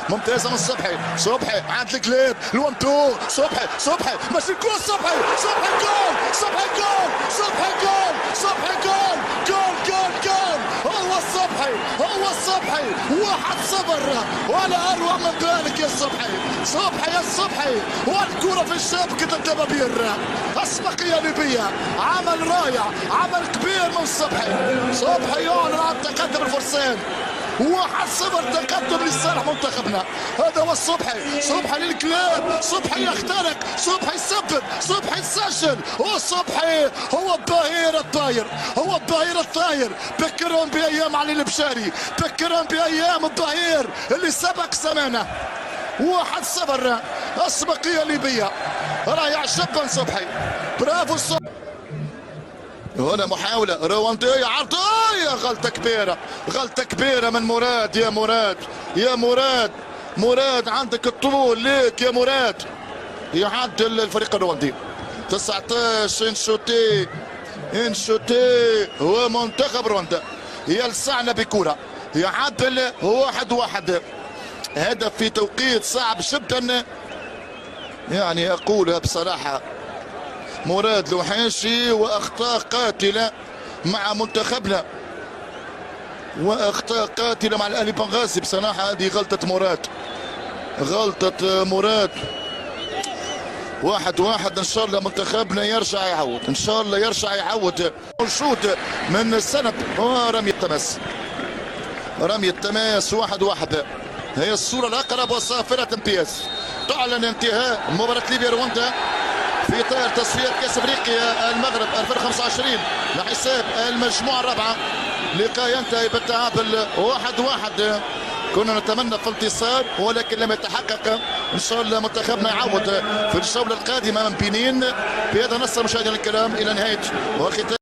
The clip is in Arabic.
ممتازه من صبحي عند الكليب الوان تو صبحي ماشي الكل صبحي جول هو الصبحي 1-0 ولا اروع من ذلك يا صبحي والكره في الشبكه الدبابير. اسبقيه ليبيه، عمل رائع، عمل كبير من صبحي يعلن عن تقدم الفرسان 1-0 تقدم لصالح منتخبنا. هذا هو صبحي للكلاب، صبحي يخترق، صبحي يسبب، صبحي يسجل، وصبحي هو الظهير الطاير. بكرهم بايام علي البشاري، بكرهم بايام الظهير اللي سبق زمانه. 1-0 اسبقيه ليبيه، رائع جدا صبحي، برافو صبحي. هنا محاولة رواندية عرضية، غلطة كبيرة من مراد. يا مراد عندك الطول ليك يا مراد. يعدل الفريق الرواندي 19 انشوتي هو منتخب رواندا يلسعنا بكرة، يعدل 1-1. هدف في توقيت صعب جدا، يعني اقولها بصراحة مراد لوحاشي، واخطاء قاتله مع منتخبنا، واخطاء قاتله مع الاهلي بنغازي. بصراحه هذه غلطه مراد. 1-1 ان شاء الله منتخبنا يرجع يعود، ان شاء الله يرجع يعود. شوط من السنب رمي التماس 1-1. هي الصوره الاقرب وصافره امتياز. تعلن انتهاء مباراه ليبيا رواندا في اطار تصفيات كاس افريقيا المغرب 2025 لحساب المجموعه الرابعه. لقاء ينتهي بالتعادل 1-1. كنا نتمنى في الانتصار ولكن لم يتحقق. ان شاء الله منتخبنا يعود في الجوله القادمه من بنين. بهذا نصل مشاهدينا الكرام الى نهايه وختام